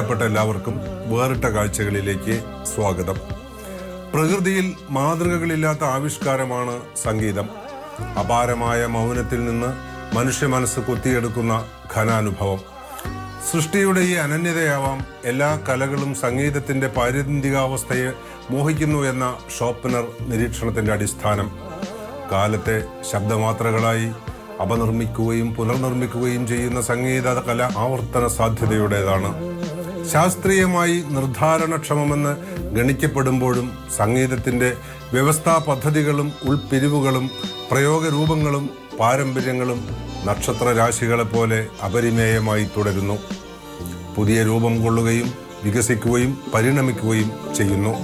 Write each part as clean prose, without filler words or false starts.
പ്രിയപ്പെട്ട എല്ലാവർക്കും വേറിട്ട കാഴ്ചകളിലേക്ക് സ്വാഗതം. പ്രകൃതിയിൽ മാതൃകകളില്ലാത്ത ആവിഷ്കാരമാണ് സംഗീതം. അപാരമായ മൗനത്തിൽ നിന്ന് മനുഷ്യ മനസ്സ് കൊത്തിയെടുക്കുന്ന ഘനാനുഭവം. സൃഷ്ടിയുടെ ഈ അനന്യതയാവാം എല്ലാ കലകളും സംഗീതത്തിൻ്റെ പാരന്തികാവസ്ഥയെ മോഹിക്കുന്നു എന്ന ഷോപ്പനർ നിരീക്ഷണത്തിൻ്റെ അടിസ്ഥാനം. കാലത്തെ ശബ്ദമാത്രകളായി അപനിർമ്മിക്കുകയും പുനർനിർമ്മിക്കുകയും ചെയ്യുന്ന സംഗീത കല ആവർത്തന സാധ്യതയുടേതാണ്. ശാസ്ത്രീയമായി നിർദ്ധാരണക്ഷമമെന്ന് ഗണിക്കപ്പെടുമ്പോഴും സംഗീതത്തിൻ്റെ വ്യവസ്ഥാ പദ്ധതികളും ഉൾപ്പിരിവുകളും പ്രയോഗരൂപങ്ങളും പാരമ്പര്യങ്ങളും നക്ഷത്രരാശികളെപ്പോലെ അപരിമേയമായി തുടരുന്നു. പുതിയ രൂപം കൊള്ളുകയും വികസിക്കുകയും പരിണമിക്കുകയും ചെയ്യുന്നു.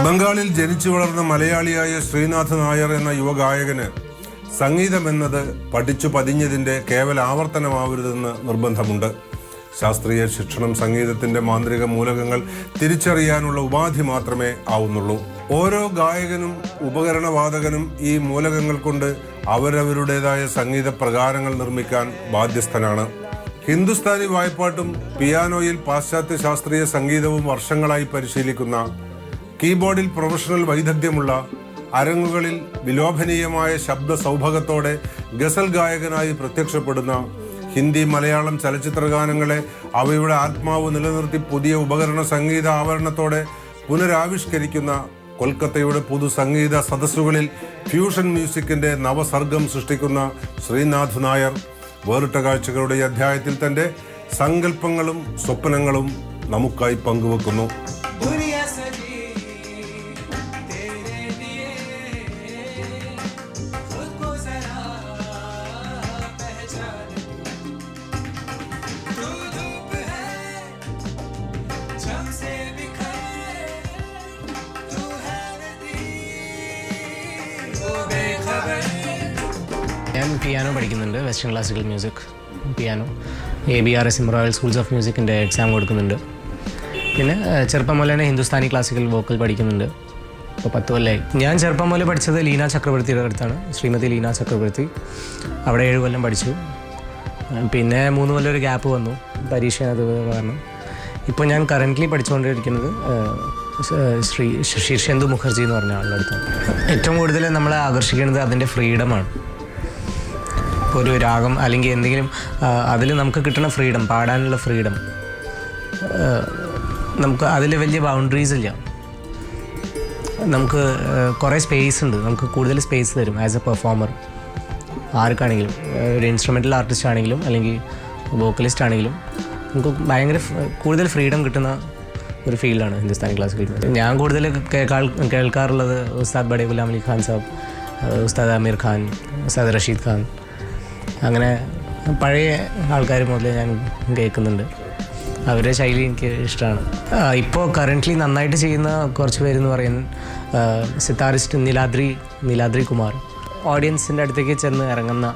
ബംഗാളിൽ ജനിച്ചു വളർന്ന മലയാളിയായ ശ്രീനാഥ് നായർ എന്ന യുവഗായകന് സംഗീതം എന്നത് പഠിച്ചു പതിഞ്ഞതിൻ്റെ കേവല ആവർത്തനമാവരുതെന്ന് നിർബന്ധമുണ്ട്. ശാസ്ത്രീയ ശിക്ഷണം സംഗീതത്തിൻ്റെ മാന്ത്രിക മൂലകങ്ങൾ തിരിച്ചറിയാനുള്ള ഉപാധി മാത്രമേ ആവുന്നുള്ളൂ. ഓരോ ഗായകനും ഉപകരണവാദകനും ഈ മൂലകങ്ങൾ കൊണ്ട് അവരവരുടേതായ സംഗീത പ്രകാരങ്ങൾ നിർമ്മിക്കാൻ ബാധ്യസ്ഥനാണ്. ഹിന്ദുസ്ഥാനി വായ്പാട്ടും പിയാനോയിൽ പാശ്ചാത്യ ശാസ്ത്രീയ സംഗീതവും വർഷങ്ങളായി പരിശീലിക്കുന്ന, കീബോർഡിൽ പ്രൊഫഷണൽ വൈദഗ്ധ്യമുള്ള, അരങ്ങുകളിൽ വിലോഭനീയമായ ശബ്ദ സൗഭഗത്തോടെ ഗസൽ ഗായകനായി പ്രത്യക്ഷപ്പെടുന്ന, ഹിന്ദി മലയാളം ചലച്ചിത്ര ഗാനങ്ങളെ അവയുടെ ആത്മാവ് നിലനിർത്തി പുതിയ ഉപകരണ സംഗീത ആവരണത്തോടെ പുനരാവിഷ്കരിക്കുന്ന, കൊൽക്കത്തയുടെ പുതു സംഗീത സദസ്സുകളിൽ ഫ്യൂഷൻ മ്യൂസിക്കിൻ്റെ നവസർഗം സൃഷ്ടിക്കുന്ന ശ്രീനാഥ് നായർ വേറിട്ട കാഴ്ചകളുടെ ഈ അധ്യായത്തിൽ തൻ്റെ സങ്കല്പങ്ങളും സ്വപ്നങ്ങളും നമുക്കായി പങ്കുവെക്കുന്നു. ഞാൻ പിയാനോ പഠിക്കുന്നുണ്ട്, western classical music piano. ABRS Royal Schools of മ്യൂസിക്കിൻ്റെ എക്സാം കൊടുക്കുന്നുണ്ട്. പിന്നെ ചെറുപ്പം മുതൽ തന്നെ ഹിന്ദുസ്ഥാനി ക്ലാസിക്കൽ വോക്കൽ പഠിക്കുന്നുണ്ട്. ഇപ്പോൾ 10 കൊല്ലമായി. ഞാൻ ചെറുപ്പം മുതൽ പഠിച്ചത് ലീന ചക്രവർത്തിയുടെ അടുത്താണ്, ശ്രീമതി ലീന ചക്രവർത്തി. അവിടെ 7 കൊല്ലം പഠിച്ചു. പിന്നെ 3 കൊല്ലം ഒരു ഗ്യാപ്പ് വന്നു, പരീക്ഷ അത് കാരണം. ഇപ്പോൾ ഞാൻ കറൻ്റ്ലി പഠിച്ചുകൊണ്ടിരിക്കുന്നത് ശ്രീ ശീർഷേന്ദു മുഖർജി എന്ന് പറഞ്ഞ ആളുടെ അടുത്താണ്. ഏറ്റവും കൂടുതൽ നമ്മളെ ആകർഷിക്കുന്നത് അതിൻ്റെ ഫ്രീഡമാണ്. ഒരു രാഗം അല്ലെങ്കിൽ എന്തെങ്കിലും അതിൽ നമുക്ക് കിട്ടുന്ന ഫ്രീഡം, പാടാനുള്ള ഫ്രീഡം, നമുക്ക് അതിൽ വലിയ ബൗണ്ടറീസ് ഇല്ല. നമുക്ക് കുറേ സ്പേസ് ഉണ്ട്, നമുക്ക് കൂടുതൽ സ്പേസ് തരും ആസ് എ പെർഫോമർ. ആർക്കാണെങ്കിലും, ഒരു ഇൻസ്ട്രുമെൻ്റൽ ആർട്ടിസ്റ്റ് ആണെങ്കിലും അല്ലെങ്കിൽ വോക്കലിസ്റ്റ് ആണെങ്കിലും നമുക്ക് ഭയങ്കര കൂടുതൽ ഫ്രീഡം കിട്ടുന്ന ഒരു ഫീൽഡാണ് ഹിന്ദുസ്ഥാനി ക്ലാസിക്കൽ മ്യൂസിക്. ഞാൻ കൂടുതൽ കേൾക്കാറുള്ളത് ഉസ്താദ് ബഡേ ഗുലാം അലി ഖാൻ സാബ്, ഉസ്താദ് അമീർ ഖാൻ, ഉസ്താദ് റഷീദ് ഖാൻ, അങ്ങനെ പഴയ ആൾക്കാർ മുതൽ ഞാൻ കേൾക്കുന്നുണ്ട്. അവരുടെ ശൈലി എനിക്ക് ഇഷ്ടമാണ്. ഇപ്പോൾ കറൻ്റ്ലി നന്നായിട്ട് ചെയ്യുന്ന കുറച്ച് പേരെന്ന് പറയുന്നത് സിത്താറിസ്റ്റ് നീലാദ്രി കുമാർ. ഓഡിയൻസിൻ്റെ അടുത്തേക്ക് ചെന്ന് ഇറങ്ങുന്ന,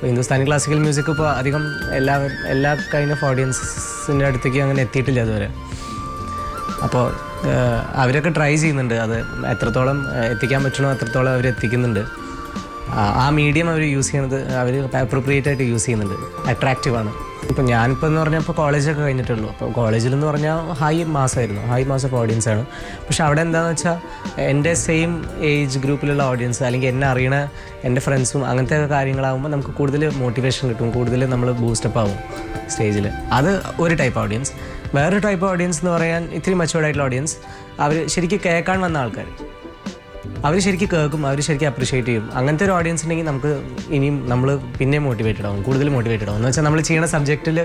ഹിന്ദുസ്ഥാനി ക്ലാസിക്കൽ മ്യൂസിക് ഇപ്പോൾ അധികം എല്ലാ കൈൻഡ് ഓഫ് ഓഡിയൻസിൻ്റെ അടുത്തേക്ക് അങ്ങനെ എത്തിയിട്ടില്ല അതുവരെ. അപ്പോൾ അവരൊക്കെ ട്രൈ ചെയ്യുന്നുണ്ട്, അത് എത്രത്തോളം എത്തിക്കാൻ പറ്റണോ അത്രത്തോളം അവർ എത്തിക്കുന്നുണ്ട്. ആ മീഡിയം അവർ യൂസ് ചെയ്യുന്നത് അവർ അപ്രോപ്രിയേറ്റ് ആയിട്ട് യൂസ് ചെയ്യുന്നുണ്ട്, അട്രാക്റ്റീവാണ്. ഇപ്പോൾ ഞാനിപ്പോൾ എന്ന് പറഞ്ഞാൽ ഇപ്പോൾ കോളേജൊക്കെ കഴിഞ്ഞിട്ടുള്ളൂ. അപ്പോൾ കോളേജിലെന്ന് പറഞ്ഞാൽ ഹൈ മാസ് ഓഫ് ഓഡിയൻസാണ്. പക്ഷെ അവിടെ എന്താണെന്ന് വെച്ചാൽ എൻ്റെ സെയിം ഏജ് ഗ്രൂപ്പിലുള്ള ഓഡിയൻസ് അല്ലെങ്കിൽ എന്നെ അറിയണ എൻ്റെ ഫ്രണ്ട്സും അങ്ങനത്തെ കാര്യങ്ങളാകുമ്പോൾ നമുക്ക് കൂടുതൽ മോട്ടിവേഷൻ കിട്ടും, കൂടുതൽ നമ്മൾ ബൂസ്റ്റപ്പ് ആവും സ്റ്റേജിൽ. അത് ഒരു ടൈപ്പ് ഓഡിയൻസ്. വേറൊരു ടൈപ്പ് ഓഡിയൻസ് എന്ന് പറയാൻ ഇത്തിരി മച്ചുവേർഡായിട്ടുള്ള ഓഡിയൻസ്, അവർ ശരിക്കും കേൾക്കാൻ വന്ന ആൾക്കാർ. അവർ ശരിക്കും കേൾക്കും, അവർ ശരിക്കും അപ്രിഷ്യേറ്റ് ചെയ്യും. അങ്ങനത്തെ ഒരു ഓഡിയൻസ് ഉണ്ടെങ്കിൽ നമുക്ക് ഇനിയും നമ്മൾ പിന്നെ മോട്ടിവേറ്റഡ് ആവും, കൂടുതൽ മോട്ടിവേറ്റഡ് ആവും. എന്ന് വെച്ചാൽ നമ്മൾ ചെയ്യുന്ന സബ്ജക്റ്റിൽ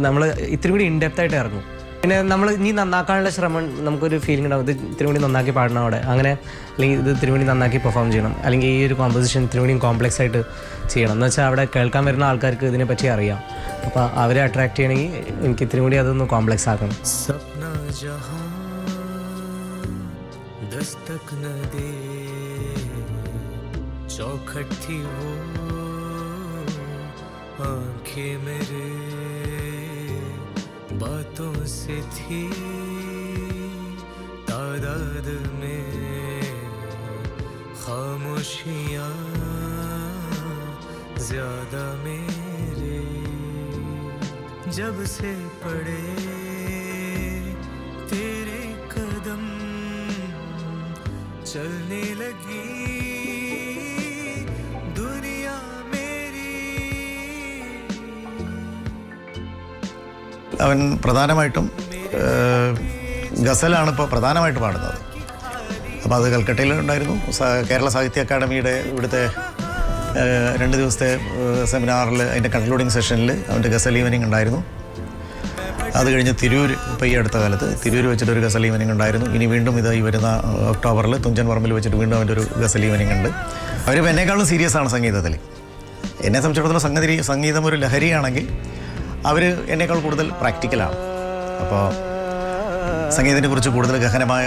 നമ്മൾ ഇത്തിരി കൂടി ഇൻഡെപ്ത് ആയിട്ട് ഇറങ്ങും. പിന്നെ നമ്മൾ ഇനി നന്നാക്കാനുള്ള ശ്രമം നമുക്കൊരു ഫീലിംഗ് ഉണ്ടാവും, ഇത് ഇത്തിരി കൂടി നന്നാക്കി പാടണം അവിടെ, അങ്ങനെ അല്ലെങ്കിൽ ഇത് ഇത്തിരി കൂടി നന്നാക്കി പെർഫോം ചെയ്യണം, അല്ലെങ്കിൽ ഈ ഒരു കോമ്പോസിഷൻ ഇത്തിരി കൂടി കോംപ്ലക്സ് ആയിട്ട് ചെയ്യണം എന്ന് വെച്ചാൽ അവിടെ കേൾക്കാൻ വരുന്ന ആൾക്കാർക്ക് ഇതിനെപ്പറ്റി അറിയാം. അപ്പോൾ അവരെ അട്രാക്ട് ചെയ്യണമെങ്കിൽ എനിക്ക് ഇത്തിരി കൂടി അതൊന്ന് കോംപ്ലക്സ് ആക്കണം. बातों से थी तादाद में खामोशियाँ ज्यादा मेरे, जब से पड़े तेरे कदम चलने लगी दुनिया मेरी. അവൻ പ്രധാനമായിട്ടും ഗസലാണ് ഇപ്പോൾ പ്രധാനമായിട്ട് പാടുന്നത്. അപ്പോൾ അത് കൽക്കട്ടയിൽ ഉണ്ടായിരുന്നു. കേരള സാഹിത്യ അക്കാദമിയുടെ ഇവിടുത്തെ 2 ദിവസത്തെ സെമിനാറിൽ അതിൻ്റെ കൺക്ലൂഡിങ് സെഷനിൽ അവൻ്റെ ഗസൽ ഈവനിങ് ഉണ്ടായിരുന്നു. അത് കഴിഞ്ഞ് തിരൂർ, ഇപ്പോൾ ഈ അടുത്ത കാലത്ത് തിരൂർ വെച്ചിട്ടൊരു ഗസൽ ഈവനിങ് ഉണ്ടായിരുന്നു. ഇനി വീണ്ടും ഈ വരുന്ന ഒക്ടോബറിൽ തുഞ്ചൻ പറമ്പിൽ വെച്ചിട്ട് വീണ്ടും അവൻ്റെ ഒരു ഗസൽ ഈവനിങ് ഉണ്ട്. അവർ എന്നെക്കാളും സീരിയസ് ആണ് സംഗീതത്തിൽ. എന്നെ സംബന്ധിച്ചിടത്തോളം സംഗീതം ഒരു ലഹരിയാണെങ്കിൽ അവർ എന്നേക്കാൾ കൂടുതൽ പ്രാക്ടിക്കലാണ്. അപ്പോൾ സംഗീതത്തെക്കുറിച്ച് കൂടുതൽ ഗഹനമായ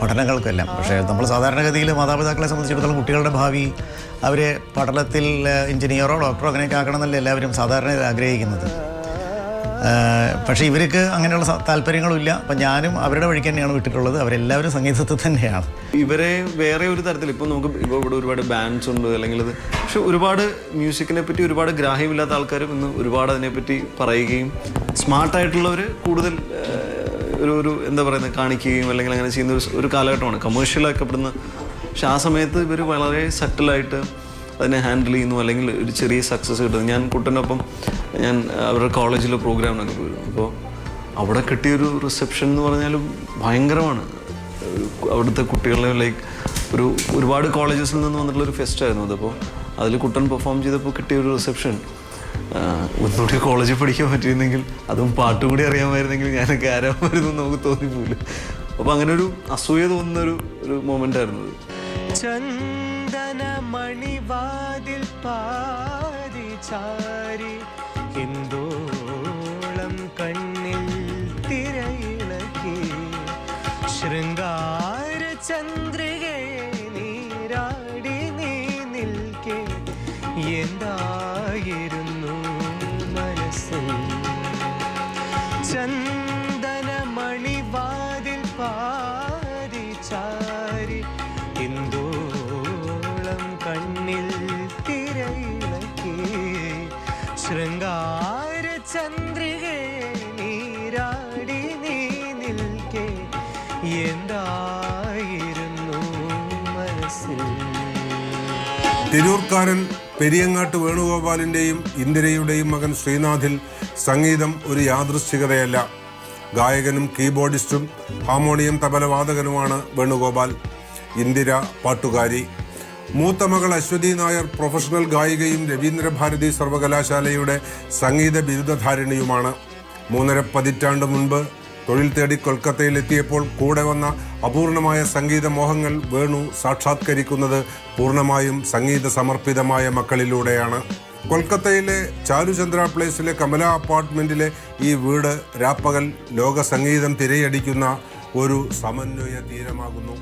പഠനങ്ങൾക്കെല്ലാം. പക്ഷേ നമ്മൾ സാധാരണഗതിയിൽ മാതാപിതാക്കളെ സംബന്ധിച്ചിടത്തോളം കുട്ടികളുടെ ഭാവി അവരെ പഠനത്തിൽ എഞ്ചിനീയറോ ഡോക്ടറോ അങ്ങനെയൊക്കെ ആക്കണമെന്നല്ല എല്ലാവരും സാധാരണ ആഗ്രഹിക്കുന്നത്. പക്ഷേ ഇവർക്ക് അങ്ങനെയുള്ള താല്പര്യങ്ങളും ഇല്ല. അപ്പം ഞാനും അവരുടെ വഴിക്ക് തന്നെയാണ് വിട്ടിട്ടുള്ളത്. അവരെല്ലാവരും സംഗീതത്തിൽ തന്നെയാണ്. ഇവരെ വേറെ ഒരു തരത്തിൽ ഇപ്പോൾ നമുക്ക് ഇപ്പോൾ ഇവിടെ ഒരുപാട് ബാൻഡ്സ് ഉണ്ട് അല്ലെങ്കിൽ ഇത്, പക്ഷെ ഒരുപാട് മ്യൂസിക്കിനെ പറ്റി ഒരുപാട് ഗ്രാഹ്യമില്ലാത്ത ആൾക്കാരും ഇന്ന് ഒരുപാട് അതിനെപ്പറ്റി പറയുകയും സ്മാർട്ടായിട്ടുള്ളവർ കൂടുതൽ ഒരു എന്താ പറയുന്നത് കാണിക്കുകയും അല്ലെങ്കിൽ അങ്ങനെ ചെയ്യുന്ന ഒരു കാലഘട്ടമാണ് കമേഴ്ഷ്യലാക്കപ്പെടുന്ന. പക്ഷെ ആ സമയത്ത് ഇവർ വളരെ സട്ടിലായിട്ട് അതിനെ ഹാൻഡിൽ ചെയ്യുന്നു, അല്ലെങ്കിൽ ഒരു ചെറിയ സക്സസ് കിട്ടുന്നു. ഞാൻ കുട്ടനൊപ്പം ഞാൻ അവരുടെ കോളേജിലെ പ്രോഗ്രാമിനൊക്കെ പോയിരുന്നു. അപ്പോൾ അവിടെ കിട്ടിയൊരു റിസപ്ഷൻ എന്ന് പറഞ്ഞാലും ഭയങ്കരമാണ്. അവിടുത്തെ കുട്ടികളെ ഒരുപാട് കോളേജസിൽ നിന്ന് വന്നിട്ടുള്ളൊരു ഫെസ്റ്റായിരുന്നു അതപ്പോൾ അതിൽ കുട്ടൻ പെർഫോം ചെയ്തപ്പോൾ കിട്ടിയൊരു റിസപ്ഷൻ ഒന്നുകൂടി കോളേജിൽ പഠിക്കാൻ പറ്റിയിരുന്നെങ്കിൽ, അതും പാട്ടും കൂടി അറിയാമായിരുന്നെങ്കിൽ ഞാനൊക്കെ ആരാമായിരുന്നു നമുക്ക് തോന്നിപ്പോയില്ല. അപ്പോൾ അങ്ങനെ ഒരു അസൂയ തോന്നുന്നൊരു മൊമെൻ്റ് ആയിരുന്നു അത്. ചന്ദനമണിവാതിൽ പാതി ചാരി ഹിന്ദോളം കണ്ണിൽ തിരയിളക്കി ശൃംഗാര ചന്ദ്രികയെ നീരാടി നീ നിൽക്കെ എന്തായിരുന്നു മനസ്സിൽ. ചന്ദനമണിവാതിൽ പാതി ചാരി ഹിന്ദോളം കണ്ണിൽ തിരയിളക്കി ശൃംഗാര ചന്ദ്രികയെ നീരാടി നീ നിൽക്കെ എന്തായിരുന്നു മനസ്സിൽ. തിരൂർക്കാരൻ പെരിയങ്ങാട്ട് വേണുഗോപാലിൻ്റെയും ഇന്ദിരയുടെയും മകൻ ശ്രീനാഥിൽ സംഗീതം ഒരു യാദൃശ്ചികതയല്ല. ഗായകനും കീബോർഡിസ്റ്റും ഹാർമോണിയം തബലവാദകനുമാണ് വേണുഗോപാൽ. ഇന്ദിര പാട്ടുകാരി. മൂത്ത മകൾ അശ്വതി നായർ പ്രൊഫഷണൽ ഗായികയും രവീന്ദ്രഭാരതി സർവകലാശാലയുടെ സംഗീത ബിരുദധാരിണിയുമാണ്. 3.5 പതിറ്റാണ്ട് മുൻപ് തൊഴിൽ തേടി കൊൽക്കത്തയിലെത്തിയപ്പോൾ കൂടെ വന്ന അപൂർണമായ സംഗീത മോഹങ്ങൾ വേണു സാക്ഷാത്കരിക്കുന്നത് പൂർണ്ണമായും സംഗീത സമർപ്പിതമായ മക്കളിലൂടെയാണ്. കൊൽക്കത്തയിലെ ചാരുചന്ദ്ര പ്ലേസിലെ കമല അപ്പാർട്ട്മെൻറ്റിലെ ഈ വീട് രാപ്പകൽ ലോക സംഗീതം തിരയടിക്കുന്ന ഒരു സമന്വയ തീരമാകുന്നു.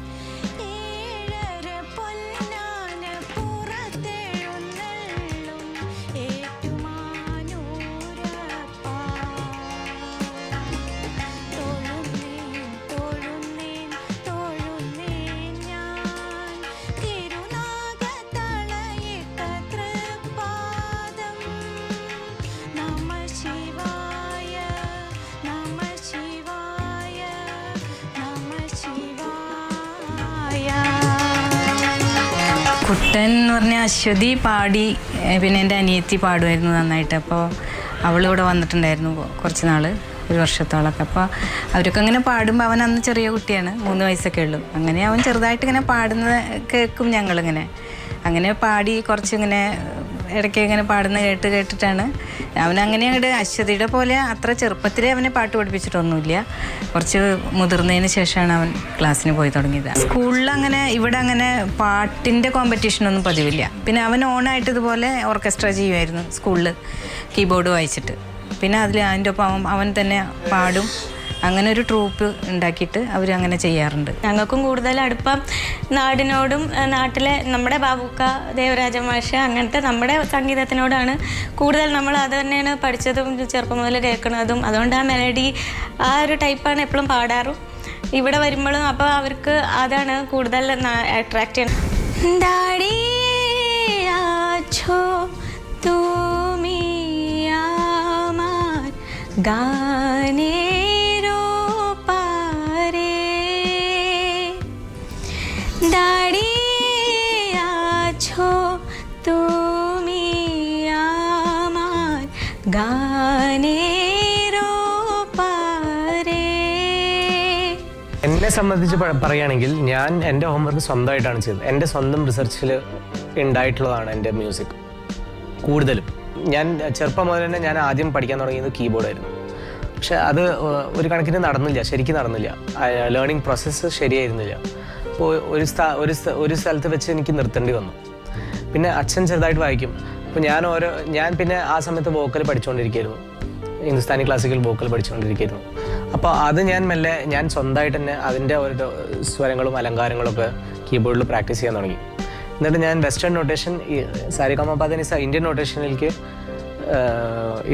കുട്ടൻ എന്ന് പറഞ്ഞാൽ അശ്വതി പാടി, പിന്നെ എൻ്റെ അനിയത്തി പാടുമായിരുന്നു നന്നായിട്ട്. അപ്പോൾ അവളിവിടെ വന്നിട്ടുണ്ടായിരുന്നു കുറച്ച് നാൾ, 1 വർഷത്തോളമൊക്കെ. അപ്പോൾ അവരൊക്കെ അങ്ങനെ പാടുമ്പോൾ അവൻ അന്ന് ചെറിയ കുട്ടിയാണ്, 3 വയസ്സൊക്കെ ഉള്ളൂ. അങ്ങനെ അവൻ ചെറുതായിട്ട് ഇങ്ങനെ പാടുന്നത് കേൾക്കും ഞങ്ങളിങ്ങനെ. അങ്ങനെ പാടി കുറച്ചിങ്ങനെ ഇടയ്ക്ക് ഇങ്ങനെ പാടുന്ന കേട്ടിട്ടാണ് അവനങ്ങനെ അങ്ങോട്ട് അശ്വതിയുടെ പോലെ അത്ര ചെറുപ്പത്തിലേ അവനെ പാട്ട് പഠിപ്പിച്ചിട്ടൊന്നുമില്ല. കുറച്ച് മുതിർന്നതിന് ശേഷമാണ് അവൻ ക്ലാസ്സിന് പോയി തുടങ്ങിയത്. സ്കൂളിൽ അങ്ങനെ ഇവിടെ അങ്ങനെ പാട്ടിൻ്റെ കോമ്പറ്റീഷനൊന്നും പതിവില്ല. പിന്നെ അവൻ ഓണായിട്ട് ഇതുപോലെ ഓർക്കസ്ട്ര ചെയ്യുമായിരുന്നു സ്കൂളിൽ, കീബോർഡ് വായിച്ചിട്ട്. പിന്നെ അതിൻ്റെ ഒപ്പം അവൻ തന്നെ പാടും. അങ്ങനെ ഒരു ട്രൂപ്പ് ഉണ്ടാക്കിയിട്ട് അവരങ്ങനെ ചെയ്യാറുണ്ട്. ഞങ്ങൾക്കും കൂടുതൽ അടുപ്പം നാടിനോടും നാട്ടിലെ നമ്മുടെ ബാബുക്ക, ദേവരാജ മാഷ്, അങ്ങനത്തെ നമ്മുടെ സംഗീതത്തിനോടാണ് കൂടുതൽ. നമ്മൾ അത് തന്നെയാണ് പഠിച്ചതും ചെറുപ്പം മുതൽ കേൾക്കുന്നതും. അതുകൊണ്ട് ആ മെലഡി ആ ഒരു ടൈപ്പാണ് എപ്പോഴും പാടാറും. ഇവിടെ വരുമ്പോഴും അപ്പോൾ അവർക്ക് അതാണ് കൂടുതൽ അട്രാക്റ്റ് ചെയ്യണം. ഡാഡി ആഛോ തുമി ആമാർ ഗാനേ दाड़ी आछो तुमी आमार गानेरो पारे. എന്നെ സംബന്ധിച്ച് പറയുകയാണെങ്കിൽ ഞാൻ എൻ്റെ ഹോംവർക്ക് സ്വന്തമായിട്ടാണ് ചെയ്തത്. എൻ്റെ സ്വന്തം റിസർച്ചിൽ ഉണ്ടായിട്ടുള്ളതാണ് എൻ്റെ മ്യൂസിക് കൂടുതലും. ഞാൻ ചെറുപ്പം മുതൽ തന്നെ ഞാൻ ആദ്യം പഠിക്കാൻ തുടങ്ങിയത് കീബോർഡായിരുന്നു. പക്ഷെ അത് ഒരു കണക്കിന് നടന്നില്ല, ശരിക്കും നടന്നില്ല. ലേണിംഗ് പ്രോസസ്സ് ശരിയായിരുന്നില്ല. അപ്പോൾ ഒരു സ്ഥലത്ത് വെച്ച് എനിക്ക് നിർത്തേണ്ടി വന്നു. പിന്നെ അച്ഛൻ ചെറുതായിട്ട് വായിക്കും. അപ്പോൾ ഞാൻ പിന്നെ ആ സമയത്ത് വോക്കൽ പഠിച്ചുകൊണ്ടിരിക്കുകയായിരുന്നു, ഹിന്ദുസ്ഥാനി ക്ലാസിക്കൽ വോക്കൽ പഠിച്ചുകൊണ്ടിരിക്കുകയായിരുന്നു. അപ്പോൾ അത് ഞാൻ സ്വന്തമായിട്ട് തന്നെ അതിൻ്റെ ഓരോ സ്വരങ്ങളും അലങ്കാരങ്ങളൊക്കെ കീബോർഡിൽ പ്രാക്ടീസ് ചെയ്യാൻ തുടങ്ങി. എന്നിട്ട് ഞാൻ വെസ്റ്റേൺ നൊട്ടേഷൻ, സാരിഗമപധനിസ ഇന്ത്യൻ നൊട്ടേഷനിലേക്ക്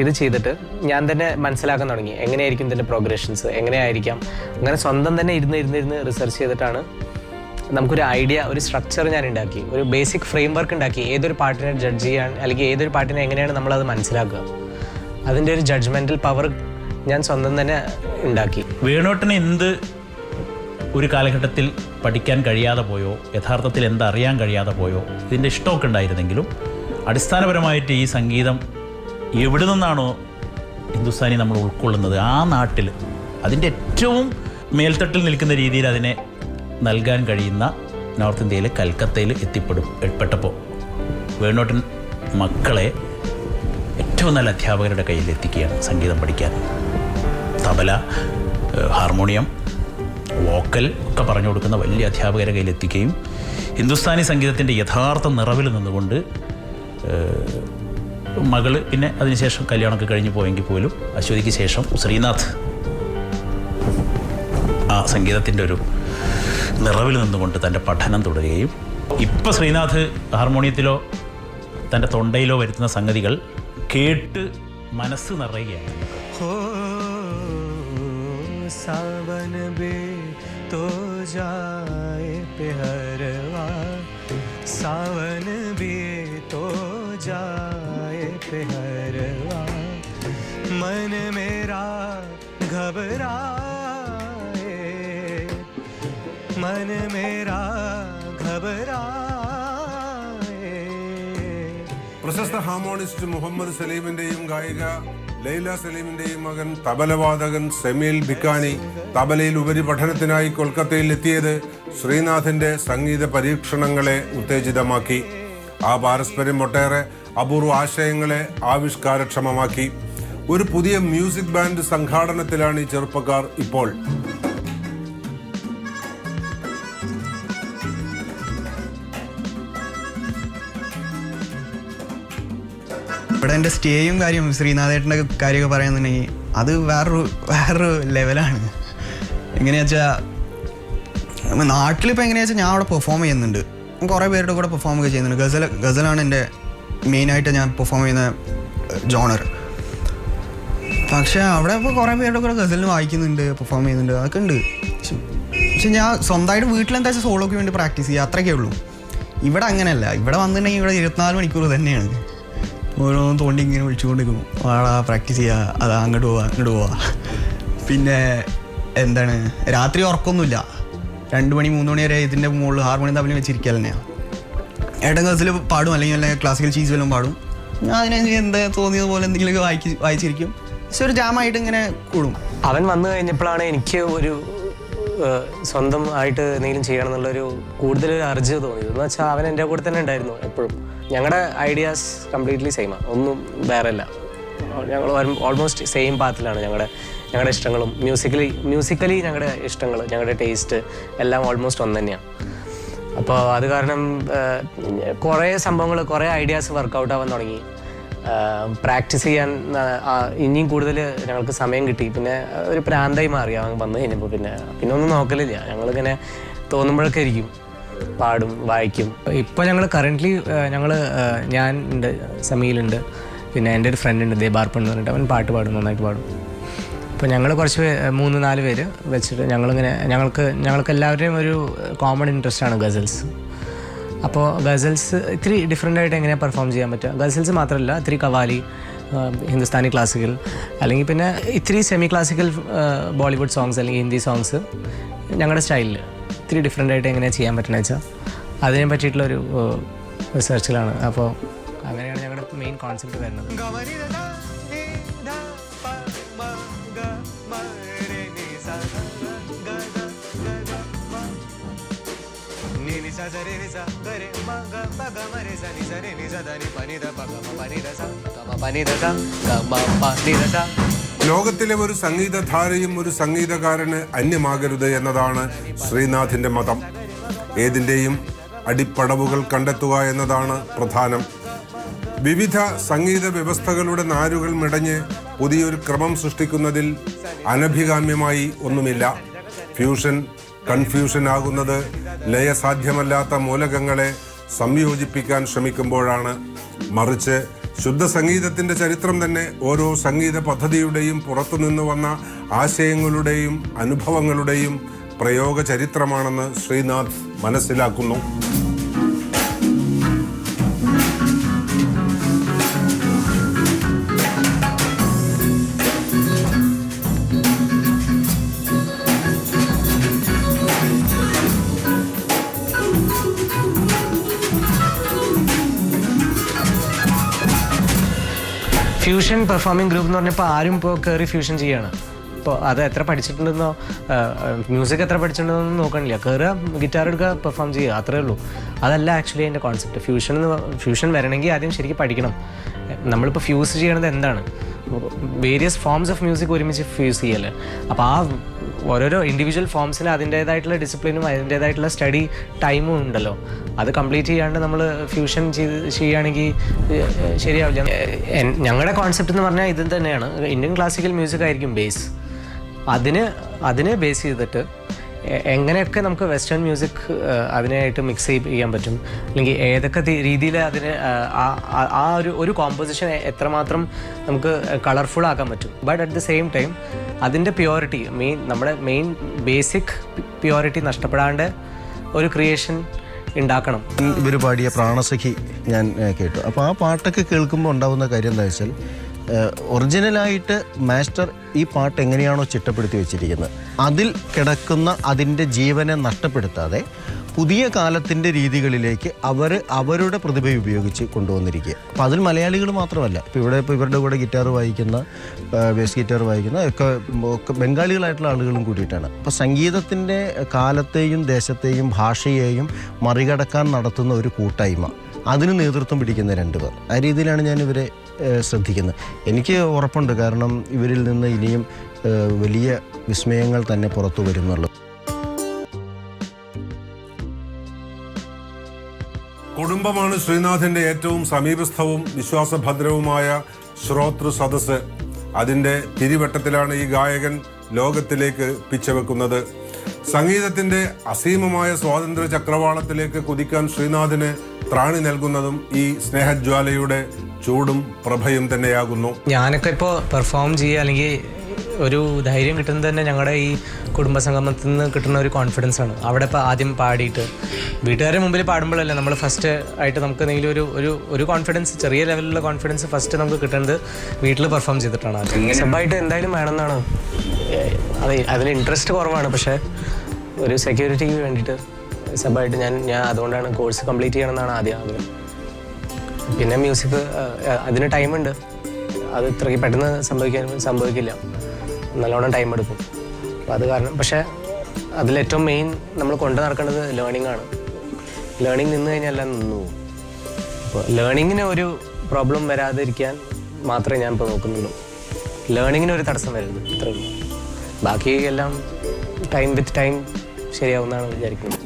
ഇത് ചെയ്തിട്ട് ഞാൻ തന്നെ മനസ്സിലാക്കാൻ തുടങ്ങി. എങ്ങനെയായിരിക്കും ഇതിൻ്റെ പ്രോഗ്രഷൻസ്, എങ്ങനെയായിരിക്കാം. അങ്ങനെ സ്വന്തം തന്നെ ഇരുന്ന് റിസർച്ച് ചെയ്തിട്ടാണ് നമുക്കൊരു ഐഡിയ, ഒരു സ്ട്രക്ചർ ഞാൻ ഉണ്ടാക്കി, ഒരു ബേസിക് ഫ്രെയിം വർക്ക് ഉണ്ടാക്കി. ഏതൊരു പാട്ടിനെ ജഡ്ജ് ചെയ്യാൻ, അല്ലെങ്കിൽ ഏതൊരു പാട്ടിനെ എങ്ങനെയാണ് നമ്മളത് മനസ്സിലാക്കുക, അതിൻ്റെ ഒരു ജഡ്ജ്മെൻ്റൽ പവർ ഞാൻ സ്വന്തം തന്നെ ഉണ്ടാക്കി. വേണോട്ടിന് എന്ത് ഒരു കാലഘട്ടത്തിൽ പഠിക്കാൻ കഴിയാതെ പോയോ, യഥാർത്ഥത്തിൽ എന്തറിയാൻ കഴിയാതെ പോയോ, ഇതിൻ്റെ ഇഷ്ടമൊക്കെ ഉണ്ടായിരുന്നെങ്കിലും അടിസ്ഥാനപരമായിട്ട് ഈ സംഗീതം എവിടെ നിന്നാണോ ഹിന്ദുസ്ഥാനി നമ്മൾ ഉൾക്കൊള്ളുന്നത് ആ നാട്ടിൽ അതിൻ്റെ ഏറ്റവും മേൽത്തട്ടിൽ നിൽക്കുന്ന രീതിയിൽ അതിനെ നൽകാൻ കഴിയുന്ന നോർത്ത് ഇന്ത്യയിലെ കൽക്കത്തയിൽ എത്തിപ്പെട്ടപ്പോൾ വേണോട്ടൻ മക്കളെ ഏറ്റവും നല്ല അധ്യാപകരുടെ കയ്യിൽ എത്തിക്കുകയാണ് സംഗീതം പഠിക്കാൻ. തബല, ഹാർമോണിയം, വോക്കൽ ഒക്കെ പറഞ്ഞു കൊടുക്കുന്ന വലിയ അധ്യാപകരുടെ കയ്യിൽ എത്തിക്കുകയും ഹിന്ദുസ്ഥാനി സംഗീതത്തിൻ്റെ യഥാർത്ഥ നിറവിൽ നിന്നുകൊണ്ട് മകള് പിന്നെ അതിനുശേഷം കല്യാണമൊക്കെ കഴിഞ്ഞ് പോയെങ്കിൽ പോലും അശ്വതിക്ക് ശേഷം ശ്രീനാഥ് ആ സംഗീതത്തിൻ്റെ ഒരു നിറവിൽ നിന്നുകൊണ്ട് തൻ്റെ പഠനം തുടരുകയും ഇപ്പം ശ്രീനാഥ് ഹാർമോണിയത്തിലോ തൻ്റെ തൊണ്ടയിലോ വരുത്തുന്ന സംഗതികൾ കേട്ട് മനസ്സ് നിറയുകയാണ്. सावन बे तो जाए पेहरवा, सावन बे तो जाए पेहरवा, मन मेरा घबराए, मन मेरा घबराए. പ്രശസ്ത ഹാർമോണിസ്റ്റ് മുഹമ്മദ് സലീമിന്റെയും ഗായിക ലൈല സലീമിന്റെയും മകൻ തബലവാദകൻ സെമീൽ ബിക്കാനി തബലയിൽ ഉപരിപഠനത്തിനായി കൊൽക്കത്തയിൽ എത്തിയത് ശ്രീനാഥിന്റെ സംഗീത പരീക്ഷണങ്ങളെ ഉത്തേജിതമാക്കി. ആ പാരസ്പര്യം ഒട്ടേറെ അപൂർവ ആശയങ്ങളെ ആവിഷ്കാരക്ഷമമാക്കി. ഒരു പുതിയ മ്യൂസിക് ബാൻഡ് സംഘാടനത്തിലാണ് ഈ ചെറുപ്പക്കാർ ഇപ്പോൾ. ഇവിടെ എൻ്റെ സ്റ്റേയും കാര്യം ശ്രീനാഥേട്ടൻ്റെ കാര്യമൊക്കെ പറയുന്നുണ്ടെങ്കിൽ അത് വേറൊരു ലെവലാണ്. എങ്ങനെയാ വെച്ചാൽ നാട്ടിലിപ്പോൾ എങ്ങനെയാ വെച്ചാൽ ഞാൻ അവിടെ പെർഫോം ചെയ്യുന്നുണ്ട്, കുറേ പേരുടെ കൂടെ പെർഫോം ഒക്കെ ചെയ്യുന്നുണ്ട്. ഗസലാണ് എൻ്റെ മെയിനായിട്ട് ഞാൻ പെർഫോം ചെയ്യുന്ന ജോണർ. പക്ഷേ അവിടെ ഇപ്പോൾ കുറേ പേരുടെ കൂടെ ഗസലിന് വായിക്കുന്നുണ്ട്, പെർഫോം ചെയ്യുന്നുണ്ട്, അതൊക്കെ ഉണ്ട്. പക്ഷെ ഞാൻ സ്വന്തമായിട്ട് വീട്ടിലെന്താ വെച്ചാൽ സോളോക്ക് വേണ്ടി പ്രാക്ടീസ് ചെയ്യുക, അത്രയൊക്കെ ഉള്ളൂ. ഇവിടെ അങ്ങനെയല്ല. ഇവിടെ വന്നിട്ടുണ്ടെങ്കിൽ ഇവിടെ 24 മണിക്കൂർ തന്നെയാണ്. ഓരോന്നും തോണ്ടി ഇങ്ങനെ വിളിച്ചുകൊണ്ടിരിക്കും, വാടാ പ്രാക്ടീസ് ചെയ്യുക, അതാ അങ്ങോട്ട് പോവാ. പിന്നെ എന്താണ്, രാത്രി ഉറക്കമൊന്നുമില്ല. 2 മണി 3 മണി വരെ ഇതിൻ്റെ മുകളിൽ ഹാർമോണിയം തമ്മിൽ വെച്ചിരിക്കുക തന്നെയാണ്. ഏട്ടൻ ഗസൽ പാടും, അല്ലെങ്കിൽ ക്ലാസിക്കൽ ചീസ് വല്ലതും പാടും. ഞാൻ അതിനനുസരിച്ച് എന്താ തോന്നിയതുപോലെ എന്തെങ്കിലുമൊക്കെ വായിച്ചിരിക്കും. പക്ഷെ ഒരു ജാമായിട്ട് ഇങ്ങനെ കൂടും. അവൻ വന്നു കഴിഞ്ഞപ്പോഴാണ് എനിക്ക് ഒരു സ്വന്തമായിട്ട് എന്തെങ്കിലും ചെയ്യണം എന്നുള്ളൊരു കൂടുതലൊരു അർജ് തോന്നിയത് എന്ന് വെച്ചാൽ അവൻ എൻ്റെ കൂടെ തന്നെ ഉണ്ടായിരുന്നു എപ്പോഴും. ഞങ്ങളുടെ ഐഡിയാസ് കംപ്ലീറ്റ്ലി സെയിമാണ്, ഒന്നും വേറെ അല്ല. ഞങ്ങൾ ഓൾമോസ്റ്റ് സെയിം പാത്തിലാണ് ഞങ്ങളുടെ ഇഷ്ടങ്ങളും മ്യൂസിക്കലി ഞങ്ങളുടെ ഇഷ്ടങ്ങൾ, ഞങ്ങളുടെ ടേസ്റ്റ് എല്ലാം ഓൾമോസ്റ്റ് ഒന്ന് തന്നെയാണ്. അപ്പോൾ അത് കാരണം കുറേ സംഭവങ്ങൾ, കുറേ ഐഡിയാസ് വർക്കൗട്ട് ആവാൻ തുടങ്ങി. പ്രാക്ടീസ് ചെയ്യാൻ ഇനിയും കൂടുതൽ ഞങ്ങൾക്ക് സമയം കിട്ടി. പിന്നെ ഒരു പ്രാന്തായി മാറി അവൻ വന്നു കഴിഞ്ഞപ്പോൾ. പിന്നെ ഒന്നും നോക്കലില്ല, ഞങ്ങളിങ്ങനെ തോന്നുമ്പോഴൊക്കെ ഇരിക്കും, പാടും, വായിക്കും. ഇപ്പോൾ ഞങ്ങൾ കറൻ്റ്ലി ഞാൻ ഉണ്ട്, സമീലുണ്ട്, പിന്നെ എൻ്റെ ഒരു ഫ്രണ്ട് ഉണ്ട് ദേബാർപ്പൺ എന്ന് പറഞ്ഞിട്ട്, അവൻ പാട്ട് പാടും, നന്നായിട്ട് പാടും. അപ്പോൾ ഞങ്ങൾ കുറച്ച് 3-4 പേര് വെച്ചിട്ട് ഞങ്ങൾക്ക് എല്ലാവരുടെയും ഒരു കോമൺ ഇൻട്രസ്റ്റാണ് ഗസൽസ്. അപ്പോൾ ഗസൽസ് ഇത്തിരി ഡിഫറെൻ്റ് ആയിട്ട് എങ്ങനെയാണ് പെർഫോം ചെയ്യാൻ പറ്റുക. ഗസൽസ് മാത്രമല്ല, ഇത്തിരി കവാലി, ഹിന്ദുസ്ഥാനി ക്ലാസിക്കൽ, അല്ലെങ്കിൽ പിന്നെ ഇത്തിരി സെമി ക്ലാസിക്കൽ ബോളിവുഡ് സോങ്സ് അല്ലെങ്കിൽ ഹിന്ദി സോങ്സ് ഞങ്ങളുടെ സ്റ്റൈലിൽ ഇത്തിരി ഡിഫറെൻ്റ് ആയിട്ട് എങ്ങനെയാണ് ചെയ്യാൻ പറ്റുന്നത് വെച്ചാൽ അതിനെ പറ്റിയിട്ടുള്ളൊരു റിസർച്ചിലാണ്. അപ്പോൾ അങ്ങനെയാണ് ഞങ്ങളുടെ മെയിൻ കോൺസെപ്റ്റ് വരുന്നത്. ലോകത്തിലെ ഒരു സംഗീതധാരയും ഒരു സംഗീതകാരന് അന്യമാകരുത് എന്നതാണ് ശ്രീനാഥിന്റെ മതം. ഏതിൻ്റെയും അടിപ്പടവുകൾ കണ്ടെത്തുക എന്നതാണ് പ്രധാനം. വിവിധ സംഗീത വ്യവസ്ഥകളുടെ നാരുകൾ മിടഞ്ഞ് പുതിയൊരു ക്രമം സൃഷ്ടിക്കുന്നതിൽ അനഭികാമ്യമായി ഒന്നുമില്ല. ഫ്യൂഷൻ കൺഫ്യൂഷൻ ആകുന്നത് ലയസാധ്യമല്ലാത്ത മൂലകങ്ങളെ സംയോജിപ്പിക്കാൻ ശ്രമിക്കുമ്പോഴാണ്. മറിച്ച് ശുദ്ധ സംഗീതത്തിൻ്റെ ചരിത്രം തന്നെ ഓരോ സംഗീത പദ്ധതിയുടെയും പുറത്തുനിന്ന് വന്ന ആശയങ്ങളുടെയും അനുഭവങ്ങളുടെയും പ്രയോഗ ചരിത്രമാണെന്ന് ശ്രീനാഥ് മനസ്സിലാക്കുന്നു. ഫ്യൂഷൻ പെർഫോമിംഗ് ഗ്രൂപ്പ് എന്ന് പറഞ്ഞപ്പോൾ ആരും ഇപ്പോൾ കയറി ഫ്യൂഷൻ ചെയ്യാണ്. ഇപ്പോൾ അത് എത്ര പഠിച്ചിട്ടുണ്ടെന്നോ മ്യൂസിക് എത്ര പഠിച്ചിട്ടുണ്ടെന്നോ നോക്കണില്ല. കയറുക, ഗിറ്റാർ എടുക്കുക, പെർഫോം ചെയ്യുക, അത്രേ ഉള്ളൂ. അതല്ല ആക്ച്വലി എൻ്റെ കോൺസെപ്റ്റ്. ഫ്യൂഷൻ വരണമെങ്കിൽ ആദ്യം ശരിക്കും പഠിക്കണം. നമ്മളിപ്പോൾ ഫ്യൂസ് ചെയ്യണത് എന്താണ്, വേരിയസ് ഫോംസ് ഓഫ് മ്യൂസിക് ഒരുമിച്ച് ഫ്യൂസ് ചെയ്യല്ലേ. അപ്പോൾ ആ ഓരോരോ ഇൻഡിവിജ്വൽ ഫോംസിന് അതിൻ്റേതായിട്ടുള്ള ഡിസിപ്ലിനും അതിൻ്റേതായിട്ടുള്ള സ്റ്റഡി ടൈമും ഉണ്ടല്ലോ. അത് കംപ്ലീറ്റ് ചെയ്യാണ്ട് നമ്മൾ ഫ്യൂഷൻ ചെയ്യുകയാണെങ്കിൽ ശരിയാവില്ല. ഞങ്ങളുടെ കോൺസെപ്റ്റ് എന്ന് പറഞ്ഞാൽ ഇത് തന്നെയാണ്. ഇന്ത്യൻ ക്ലാസിക്കൽ മ്യൂസിക് ആയിരിക്കും ബേസ്. അതിനെ ബേസ് ചെയ്തിട്ട് എങ്ങനെയൊക്കെ നമുക്ക് വെസ്റ്റേൺ മ്യൂസിക് അതിനായിട്ട് മിക്സ് ചെയ്യാൻ പറ്റും, അല്ലെങ്കിൽ ഏതൊക്കെ രീതിയിൽ അതിന് ആ ഒരു കോമ്പോസിഷൻ എത്രമാത്രം നമുക്ക് കളർഫുൾ ആക്കാൻ പറ്റും. But at the same time അതിൻ്റെ പ്യോറിറ്റി, നമ്മുടെ മെയിൻ ബേസിക് പ്യോറിറ്റി നഷ്ടപ്പെടാണ്ട് ഒരു ക്രിയേഷൻ ഉണ്ടാക്കണം. ഇവർ പാടിയ പ്രാണസഖി ഞാൻ കേട്ടു. അപ്പോൾ ആ പാട്ടൊക്കെ കേൾക്കുമ്പോൾ ഉണ്ടാകുന്ന കാര്യം എന്താ വെച്ചാൽ, ഒറിജിനലായിട്ട് മാസ്റ്റർ ഈ പാട്ട് എങ്ങനെയാണോ ചിട്ടപ്പെടുത്തി വെച്ചിരിക്കുന്നത് അതിൽ കിടക്കുന്ന അതിൻ്റെ ജീവനെ നഷ്ടപ്പെടുത്താതെ പുതിയ കാലത്തിൻ്റെ രീതികളിലേക്ക് അവരുടെ പ്രതിഭ ഉപയോഗിച്ച് കൊണ്ടുവന്നിരിക്കുക. അപ്പോൾ അതിൽ മലയാളികൾ മാത്രമല്ല, ഇപ്പോൾ ഇവരുടെ കൂടെ ഗിറ്റാർ വായിക്കുന്ന, ബേസ് ഗിറ്റാർ വായിക്കുന്ന ഒക്കെ ബംഗാളികളായിട്ടുള്ള ആളുകളും കൂടിയിട്ടാണ്. അപ്പോൾ സംഗീതത്തിൻ്റെ കാലത്തെയും ദേശത്തെയും ഭാഷയെയും മറികടക്കാൻ നടത്തുന്ന ഒരു കൂട്ടായ്മ, അതിന് നേതൃത്വം പിടിക്കുന്ന 2 പേർ. ആ രീതിയിലാണ് ഞാൻ ഇവരെ ശ്രദ്ധിക്കുന്നത്. എനിക്ക് ഉറപ്പുണ്ട്, കാരണം ഇവരിൽ നിന്ന് ഇനിയും വലിയ വിസ്മയങ്ങൾ തന്നെ പുറത്തു വരുന്നുള്ളൂ. കുടുംബമാണ് ശ്രീനാഥിന്റെ ഏറ്റവും സമീപസ്ഥവും വിശ്വാസഭദ്രവുമായ ശ്രോതൃ സദസ്സ്. അതിൻ്റെ തിരിവട്ടത്തിലാണ് ഈ ഗായകൻ ലോകത്തിലേക്ക് പിച്ചവെക്കുന്നത്. സംഗീതത്തിന്റെ അസീമമായ സ്വാതന്ത്ര്യ ചക്രവാളത്തിലേക്ക് കുതിക്കാൻ ശ്രീനാഥിന് ത്രാണി നൽകുന്നതും ഈ സ്നേഹജ്വാലയുടെ ചൂടും പ്രഭയും തന്നെയാകുന്നു. ഞാനൊക്കെ ഇപ്പോൾ പെർഫോം ചെയ്യുക അല്ലെങ്കിൽ ഒരു ധൈര്യം കിട്ടുന്നത് തന്നെ ഞങ്ങളുടെ ഈ കുടുംബസംഗമത്തിൽ നിന്ന് കിട്ടുന്ന ഒരു കോൺഫിഡൻസ് ആണ്. അവിടെ ഇപ്പോൾ ആദ്യം പാടിയിട്ട് വീട്ടുകാരുടെ മുമ്പിൽ പാടുമ്പോഴല്ല നമ്മൾ ഫസ്റ്റ് ആയിട്ട് നമുക്ക് എന്തെങ്കിലും ഒരു കോൺഫിഡൻസ്, ചെറിയ ലെവലിലുള്ള കോൺഫിഡൻസ് ഫസ്റ്റ് നമുക്ക് കിട്ടുന്നത് വീട്ടിൽ പെർഫോം ചെയ്തിട്ടാണ്. സബായിട്ട് എന്തായാലും വേണമെന്നാണ്. അതിന് ഇൻട്രസ്റ്റ് കുറവാണ്, പക്ഷേ ഒരു സെക്യൂരിറ്റിക്ക് വേണ്ടിയിട്ട് സബായിട്ട് ഞാൻ അതുകൊണ്ടാണ് കോഴ്സ് കംപ്ലീറ്റ് ചെയ്യണമെന്നാണ് ആദ്യം ആഗ്രഹം. പിന്നെ മ്യൂസിക് അതിന് ടൈമുണ്ട്, അത് ഇത്രയ്ക്ക് പെട്ടെന്ന് സംഭവിക്കില്ല, നല്ലോണം ടൈം എടുക്കും. അപ്പോൾ അത് കാരണം പക്ഷേ അതിലേറ്റവും മെയിൻ നമ്മൾ കൊണ്ടു നടക്കേണ്ടത് ലേണിംഗ് ആണ്. ലേണിംഗ് നിന്ന് കഴിഞ്ഞാൽ എല്ലാം നിന്നു പോകും. അപ്പോൾ ലേണിങ്ങിന് ഒരു പ്രോബ്ലം വരാതിരിക്കാൻ മാത്രമേ ഞാൻ ഇപ്പോൾ നോക്കുന്നുള്ളൂ. ലേണിങ്ങിന് ഒരു തടസ്സം വരരുത്, ഇത്രയേ ഉള്ളൂ. ബാക്കി എല്ലാം ടൈം വിത്ത് ടൈം ശരിയാവുമെന്നാണ് വിചാരിക്കുന്നത്.